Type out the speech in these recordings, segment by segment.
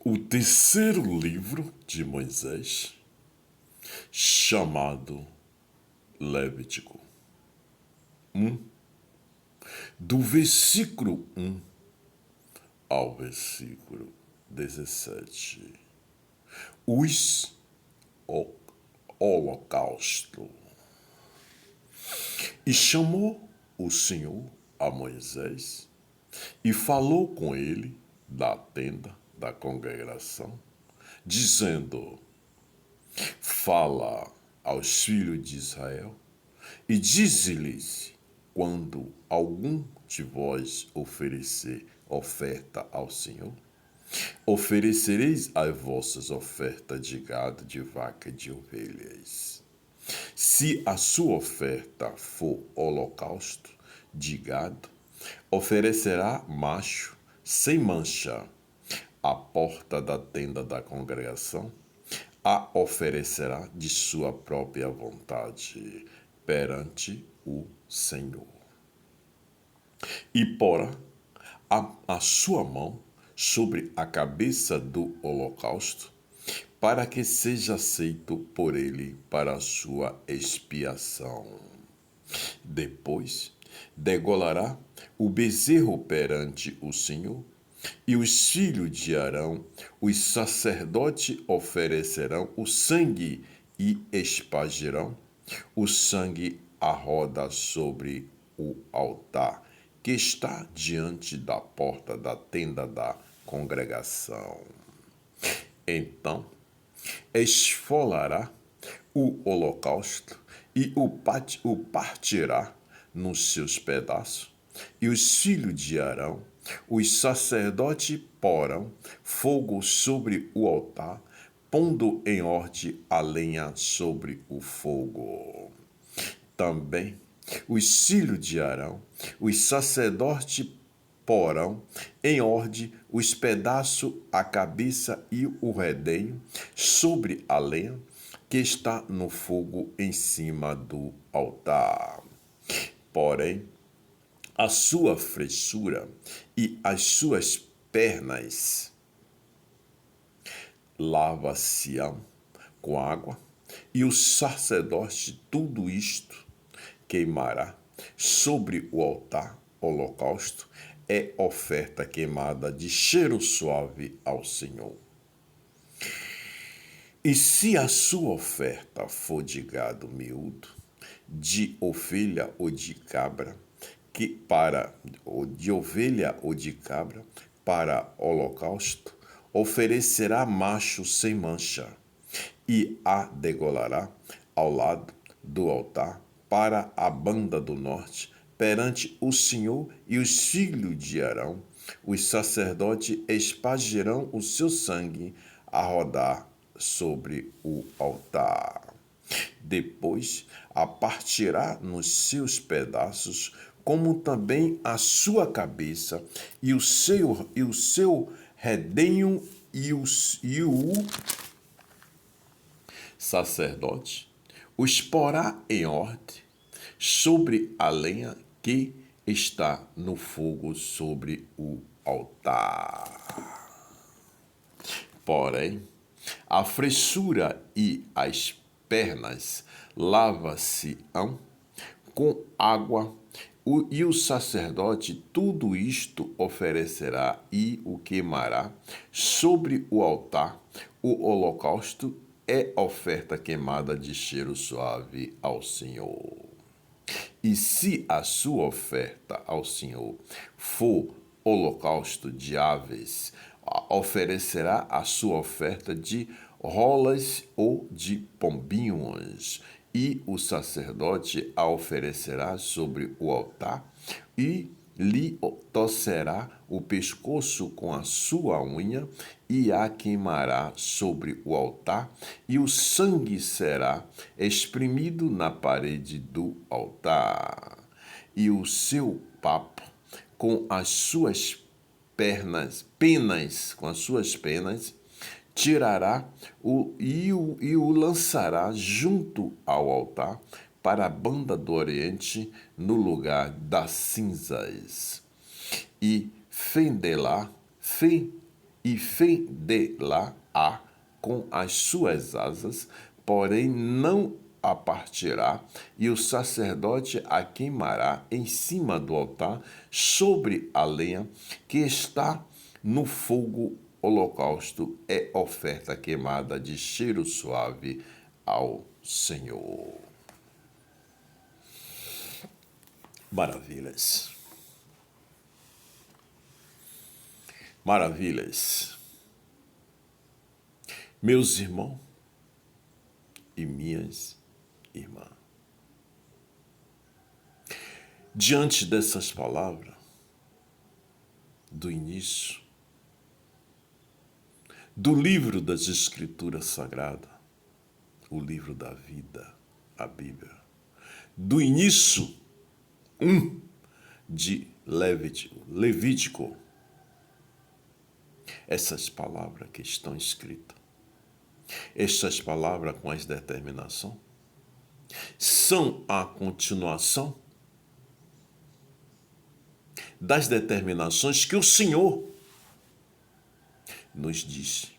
O terceiro livro de Moisés, chamado Levítico. Do versículo 1 ao versículo 17. Os holocausto. E chamou o Senhor a Moisés e falou com ele da tenda da congregação, dizendo: Fala aos filhos de Israel e dize-lhes: quando algum de vós oferecer oferta ao Senhor, oferecereis as vossas ofertas de gado, de vaca e de ovelhas. Se a sua oferta for holocausto de gado, oferecerá macho sem mancha. À porta da tenda da congregação, a oferecerá de sua própria vontade perante o Senhor. E porá a sua mão sobre a cabeça do holocausto, para que seja aceito por ele para a sua expiação. Depois degolará o bezerro perante o Senhor, e os filhos de Arão, os sacerdotes, oferecerão o sangue e espargirão o sangue à roda sobre o altar que está diante da porta da tenda da congregação. Então esfolará o holocausto e o partirá nos seus pedaços, e os filhos de Arão, os sacerdotes, porão fogo sobre o altar, pondo em ordem a lenha sobre o fogo. Também os filhos de Arão, os sacerdotes, porão em ordem os pedaços, a cabeça e o redenho sobre a lenha que está no fogo em cima do altar. Porém, a sua fressura e as suas pernas lava-se-ão com água, e o sacerdote tudo isto queimará sobre o altar. Holocausto é oferta queimada de cheiro suave ao Senhor. E se a sua oferta for de gado miúdo, de ovelha ou de cabra, de ovelha ou de cabra, para holocausto, oferecerá macho sem mancha, e a degolará ao lado do altar para a banda do norte, perante o Senhor, e os filhos de Arão, os sacerdotes, espargirão o seu sangue a rodar sobre o altar. Depois a partirá nos seus pedaços, como também a sua cabeça e o seu redenho, e o sacerdote os porá em ordem sobre a lenha que está no fogo sobre o altar. Porém, a fressura e as pernas lava-se-ão com água, e o sacerdote tudo isto oferecerá e o queimará sobre o altar. O holocausto é oferta queimada de cheiro suave ao Senhor. E se a sua oferta ao Senhor for holocausto de aves, oferecerá a sua oferta de rolas ou de pombinhos, e o sacerdote a oferecerá sobre o altar, e lhe torcerá o pescoço com a sua unha, e a queimará sobre o altar, e o sangue será exprimido na parede do altar. E o seu papo com as suas penas, tirará e o lançará junto ao altar para a banda do oriente, no lugar das cinzas. E e fendê-la-á com as suas asas, porém não a partirá, e o sacerdote a queimará em cima do altar, sobre a lenha que está no fogo. Holocausto é oferta queimada de cheiro suave ao Senhor. Maravilhas. Maravilhas. Meus irmãos e minhas irmãs, diante dessas palavras, do início, do livro das Escrituras Sagradas, o livro da vida, a Bíblia, do início de Levítico, essas palavras que estão escritas, essas palavras com as determinações, são a continuação das determinações que o Senhor nos disse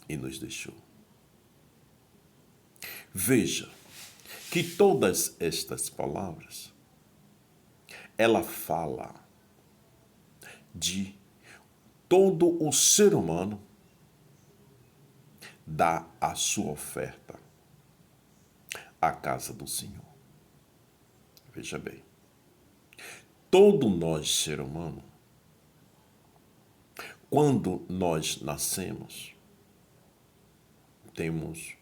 e nos deixou. Veja que todas estas palavras, ela fala de todo o ser humano dar a sua oferta à casa do Senhor. Veja bem, todo nós, ser humano, quando nós nascemos, temos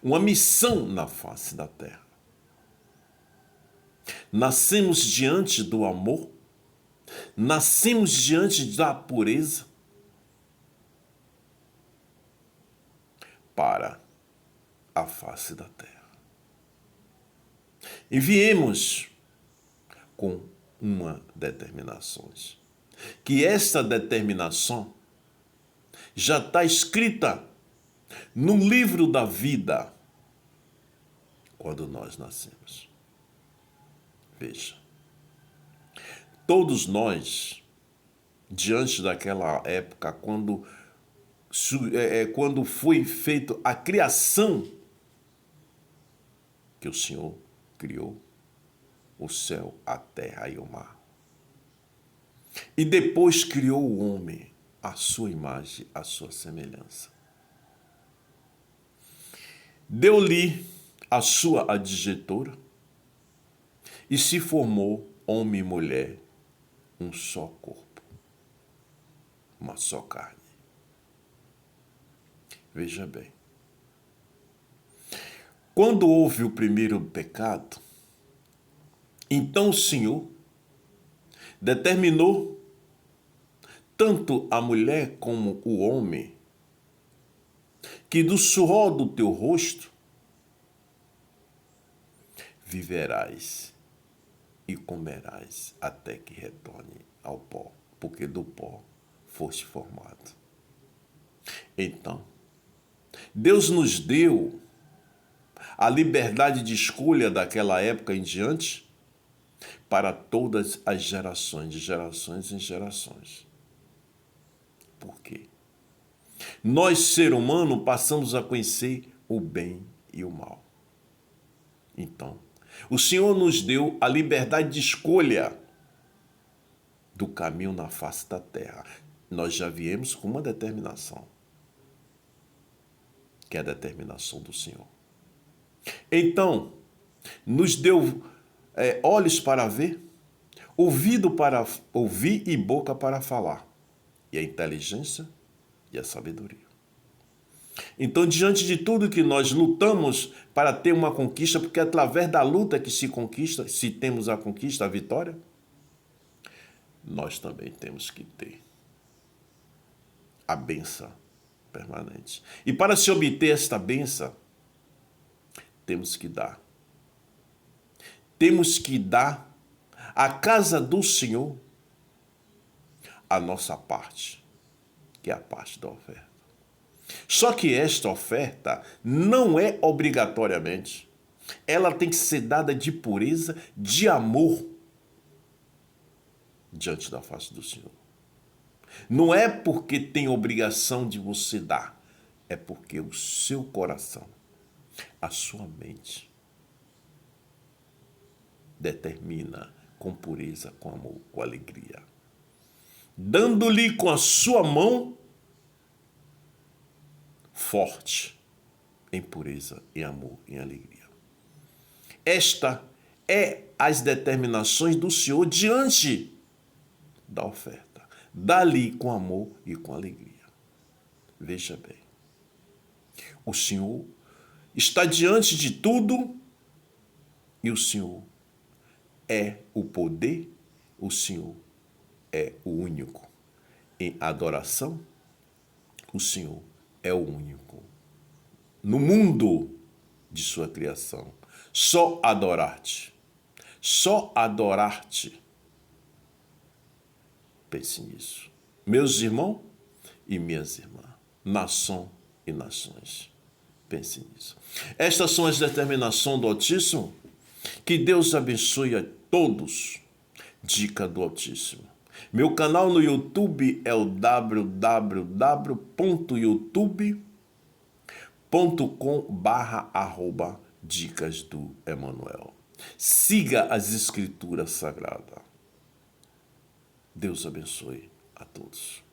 uma missão na face da terra. Nascemos diante do amor, nascemos diante da pureza, para a face da terra. E viemos com uma determinação, que esta determinação já está escrita no livro da vida quando nós nascemos. Veja, todos nós, diante daquela época, quando foi feita a criação, que o Senhor criou o céu, a terra e o mar. E depois criou o homem, à sua imagem, à sua semelhança. Deu-lhe a sua adjetora e se formou homem e mulher, um só corpo, uma só carne. Veja bem, quando houve o primeiro pecado, então o Senhor determinou tanto a mulher como o homem que do suor do teu rosto viverás e comerás até que retorne ao pó, porque do pó foste formado. Então, Deus nos deu a liberdade de escolha daquela época em diante para todas as gerações, de gerações em gerações. Por quê? Nós, ser humano, passamos a conhecer o bem e o mal. Então, o Senhor nos deu a liberdade de escolha do caminho na face da terra. Nós já viemos com uma determinação, que é a determinação do Senhor. Então, nos deu olhos para ver, ouvido para ouvir e boca para falar, e a inteligência e a sabedoria. Então, diante de tudo que nós lutamos para ter uma conquista, porque é através da luta que se conquista, se temos a conquista, a vitória, nós também temos que ter a bênção permanente. E para se obter esta bênção, temos que dar. Temos que dar à casa do Senhor a nossa parte, que é a parte da oferta. Só que esta oferta não é obrigatoriamente. Ela tem que ser dada de pureza, de amor, diante da face do Senhor. Não é porque tem obrigação de você dar, é porque o seu coração, a sua mente, determina com pureza, com amor, com alegria. Dando-lhe com a sua mão forte, em pureza, em amor, em alegria. Esta é as determinações do Senhor diante da oferta. Dá-lhe com amor e com alegria. Veja bem, o Senhor está diante de tudo e o Senhor é o poder, o Senhor é o único. Em adoração, o Senhor é o único. No mundo de sua criação, só adorar-te. Só adorar-te. Pense nisso. Meus irmãos e minhas irmãs, nação e nações. Pense nisso. Estas são as determinações do Altíssimo. Que Deus abençoe a todos. Dica do Altíssimo. Meu canal no YouTube é o www.youtube.com/dicas do Emanuel. Siga as Escrituras Sagradas. Deus abençoe a todos.